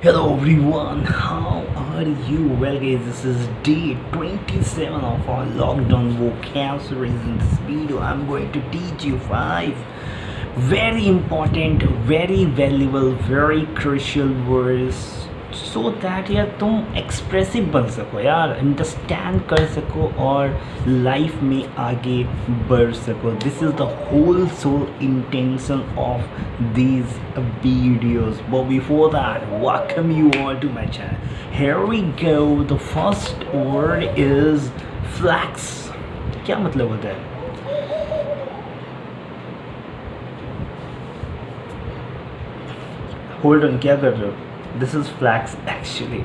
Hello everyone, how are you? Well guys, this is day 27 of our lockdown vocab series. In this video, I'm going to teach you 5 very important, very valuable, very crucial words so that यार तुम expressive बन सको यार, understand कर सको और life में आगे बढ़ सको. This is the whole sole intention of these videos. But before that, welcome you all to my channel. Here we go. The first word is flex. क्या मतलब होता है? होल्ड ऑन, क्या कर रहे हो? This is flex. Actually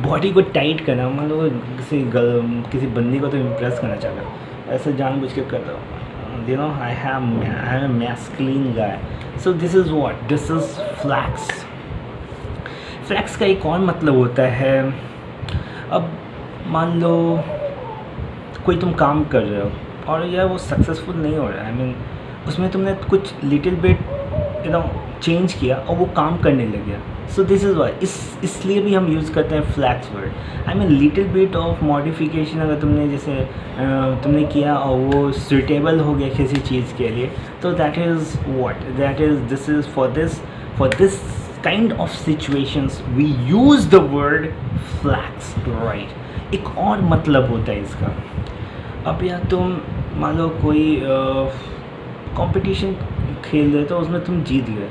body को tight करना, मान लो किसी बंदी को तो इम्प्रेस करना चाह रहा हूँ, ऐसे जानबूझ के कर रहा हूँ. You know I am a masculine guy. So this is what, this is flex. Flex का एक और मतलब होता है, अब मान लो कोई तुम काम कर रहे हो और यार वो सक्सेसफुल नहीं हो रहा है. आई मीन उसमें तुमने कुछ लिटिल बिट चेंज किया और वो काम करने लग गया. सो दिस इज़ वाई, इसलिए भी हम यूज़ करते हैं flex word. I mean little bit of modification अगर तुमने जैसे तुमने किया और वो सुटेबल हो गया किसी चीज़ के लिए, तो that is what, that is this is for this kind of situations we use the word flex, right. एक और मतलब होता है इसका. अब यार तुम मान लो कोई कंपटीशन खेल रहे, तो उसमें तुम जीत गए.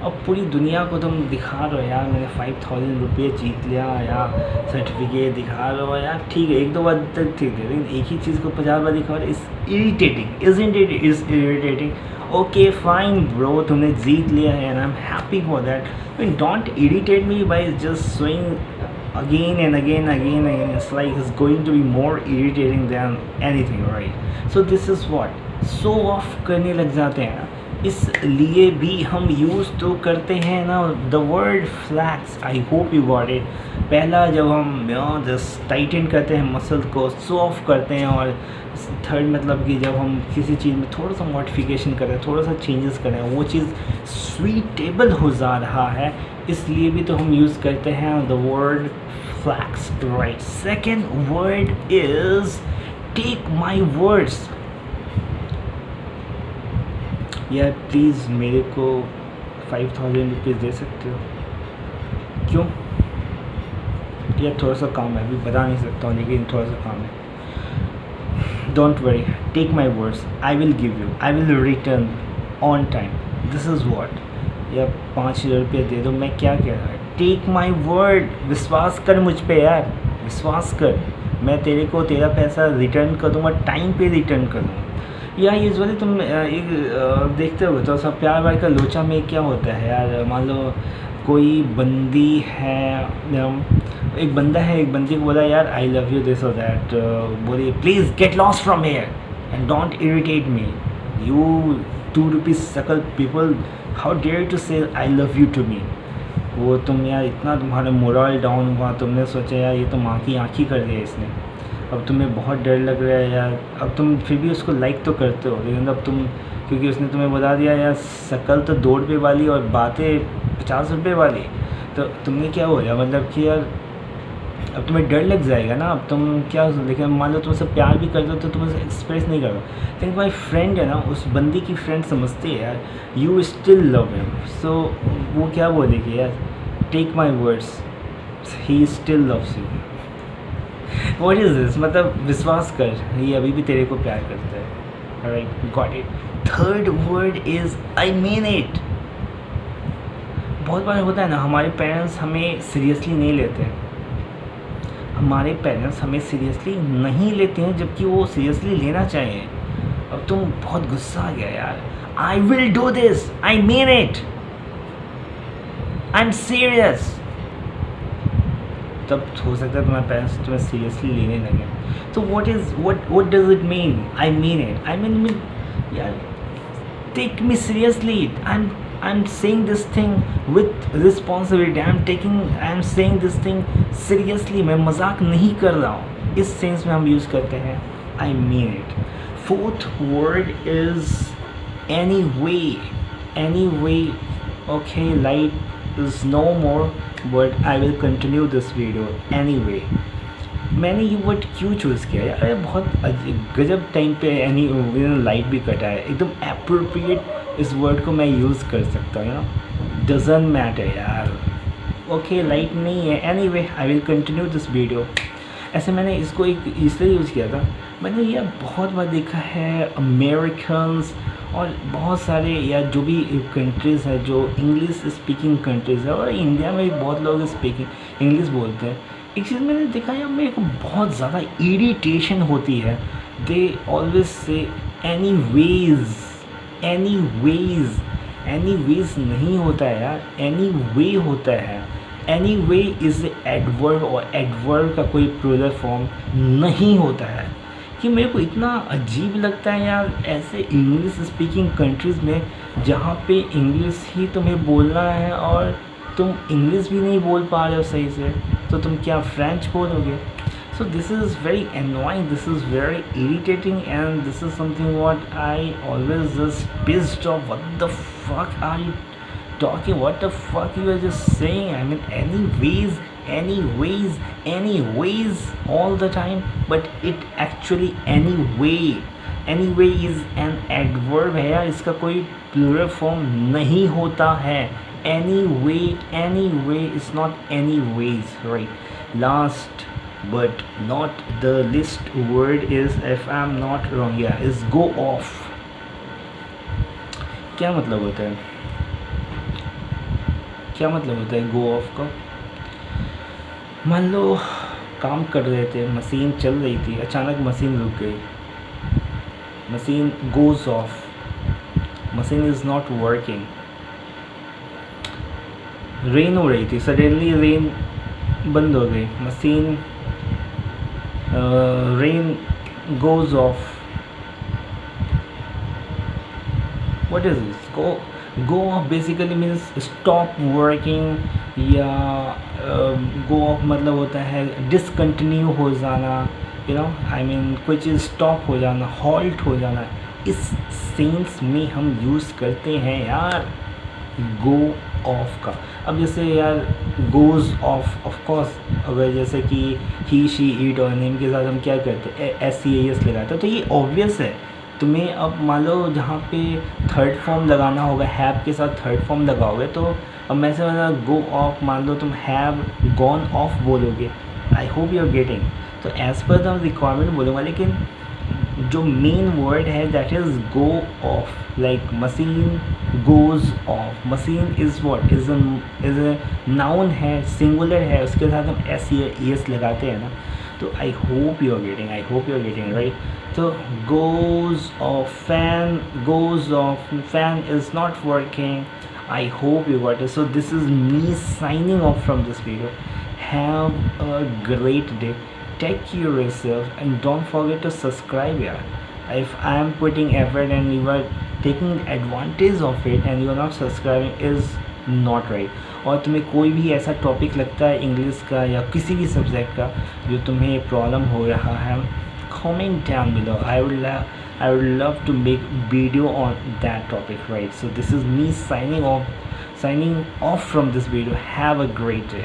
अब पूरी दुनिया को तुम दिखा रहे हो यार मैंने 5000 रुपये जीत लिया, या सर्टिफिकेट दिखा रहे हो यार. ठीक है, एक दो बार तक ठीक है, लेकिन एक ही चीज़ को 50 बार दिखा रहे, is irritating, isn't it? Is irritating. Okay fine bro, तुमने जीत लिया है and I am happy for that. Mean don't irritate me by just showing again and again. It's like it's going to be more irritating than anything, right? So this is what, show off करने लग जाते हैं ना, इसलिए भी हम use तो करते हैं ना the word flex. I hope you got it. पहला जब हम जस्ट टाइटन करते हैं मसल को, शो ऑफ करते हैं. और थर्ड मतलब कि जब हम किसी चीज़ में थोड़ा सा मॉडिफिकेशन करें, थोड़ा सा चेंजेस करें, वो चीज़ स्वीटेबल हो जा रहा है, इसलिए भी तो हम यूज़ करते हैं the word flex, right. Second word is take my words. यार प्लीज़ मेरे को 5000 रुपीज़ दे सकते हो? क्यों? यार थोड़ा सा काम है, अभी बता नहीं सकता हूँ, लेकिन थोड़ा सा काम है. Don't worry, take my words, I will give you, I will return on time. This is what. या 5000 रुपये दे दो, मैं क्या कह रहा है? टेक माई वर्ड, विश्वास कर मुझ पे यार, विश्वास कर. मैं तेरे को तेरा पैसा रिटर्न कर दूँगा, टाइम पे रिटर्न कर दूँगा. या यूजुअली तुम एक देखते हो तो सब प्यार व्यार का लोचा में क्या होता है यार. मान लो कोई बंदी है, एक बंदा है, एक बंदी को बोला यार आई लव यू दिस और दैट, बोली please get lost from here and don't irritate me. You 2 rupees सकल people, how dare to say I love you to me. वो तुम यार इतना तुम्हारा मोरल डाउन हुआ, तुमने सोचा यार ये तो माँ की आँखी कर दिया इसने. अब तुम्हें बहुत डर लग रहा है यार, अब तुम फिर भी उसको लाइक तो करते हो, लेकिन अब तुम, क्योंकि उसने तुम्हें बता दिया यार शकल तो 2 रुपये वाली और बातें 50 रुपये वाली, तो तुमने क्या हो गया, मतलब कि यार अब तुम्हें डर लग जाएगा ना. अब तुम क्या, लेकिन मान लो तुमसे प्यार भी करते हो तो तुम उसे एक्सप्रेस नहीं करो. लेकिन तुम्हारी फ्रेंड है ना, उस बंदी की फ्रेंड समझती है यार, यू स्टिल लव हिम. सो वो क्या बोलेगी यार, take my words, he still loves you. What is this? मतलब विश्वास कर, ये अभी भी तेरे को प्यार करता है. Right, got it. Third word is I mean it. बहुत बार होता है ना, हमारे पेरेंट्स हमें सीरियसली नहीं लेते हैं. हमारे पेरेंट्स हमें सीरियसली नहीं लेते हैं, जबकि वो सीरियसली लेना चाहिए. अब तुम बहुत गुस्सा आ गया यार, I will do this, I mean it, I am serious. तब हो सकता है तुम्हारे पेरेंट्स तुम्हें सीरियसली लेने लगे. तो what does it mean I mean it? I mean यार take me seriously. I am saying this thing with responsibility. I am saying this thing seriously. मैं मजाक नहीं कर रहा हूँ. इस सेंस में हम यूज़ करते हैं आई mean it. Fourth word is any way. Okay, like is no more, but I will continue this video anyway. मैंने ये वर्ड क्यों चूज़ किया यार? अरे बहुत गजब टाइम पे एनी लाइट भी कटा है, एकदम अप्रोप्रिएट इस वर्ड को मैं यूज़ कर सकता हूँ, यू नो, डजंट मैटर यार। ओके लाइट नहीं है, anyway I will continue this video. ऐसे मैंने इसको एक इसलिए यूज़ किया था, मैंने ये बहुत बार देखा है अमेरिकन्स और बहुत सारे या जो भी कंट्रीज़ है जो इंग्लिश स्पीकिंग कंट्रीज़ है, और इंडिया में भी बहुत लोग स्पीकिंग इंग्लिश बोलते हैं। एक चीज़ मैंने देखा है, मेरे को बहुत ज़्यादा इरिटेशन होती है, they always say anyways नहीं होता है यार, एनी वे होता है। एनी वे इज़ एडवर्ब, और एडवर्ब का कोई प्लूरल फॉर्म नहीं होता है। कि मेरे को इतना अजीब लगता है यार ऐसे इंग्लिश स्पीकिंग कंट्रीज़ में जहाँ पे इंग्लिश ही तुम्हें बोलना है और तुम इंग्लिश भी नहीं बोल पा रहे हो सही से, तो तुम क्या फ्रेंच बोलोगे? So this is very annoying, this is very irritating, and this is something what I always just pissed off. What the fuck are you talking? What the fuck you are just saying? I mean anyways all the time, but it actually anyway is an adverb है यार, इसका कोई plural form नहीं होता है। Anyway is not anyways, right? Last but not the least word is, if I'm not wrong, yeah, is go off। क्या मतलब होता है? go off का? मान लो काम कर रहे थे, मशीन चल रही थी, अचानक मशीन रुक गई, machine goes off, machine is not working। Rain हो रही थी, सडनली रेन बंद हो गई, machine rain goes off। what is this? go off basically means stop working, या go off मतलब होता है डिसकंटिन्यू हो जाना, यू नो, आई मीन कोई चीज़ स्टॉप हो जाना, हॉल्ट हो जाना, इस सेंस में हम यूज़ करते हैं यार गो ऑफ का। अब जैसे यार गोज़ ऑफ कोर्स, अगर जैसे कि ही शी इट और नेम के साथ हम क्या करते हैं, SCAS लगाते हैं, तो ये ऑब्वियस है। तुम्हें अब मान लो जहाँ पे थर्ड फॉर्म लगाना होगा, हैव के साथ थर्ड फॉर्म लगाओगे, तो अब मैं से मतलब गो ऑफ, मान लो तुम हैव गॉन ऑफ बोलोगे। I hope you are getting. तो एज़ पर द रिक्वायरमेंट बोलूँगा, लेकिन जो मेन वर्ड है that is go off. Like machine goes off, machine is what is a noun है, सिंगुलर है, उसके साथ हम SCAS लगाते हैं ना। तो I hope you are getting right. तो goes off, fan goes off, fan is not working. I hope you got it. So this is me signing off from this video. Have a great day. Take care of yourself and don't forget to subscribe here. If I am putting effort and you are taking advantage of it and you are not subscribing is not right. और तुम्हें कोई भी ऐसा topic लगता है English का या किसी भी सब्जेक्ट का जो तुम्हें प्रॉब्लम हो रहा है, comment down below. I would love to make video on that topic, right? So this is me signing off from this video. Have a great day.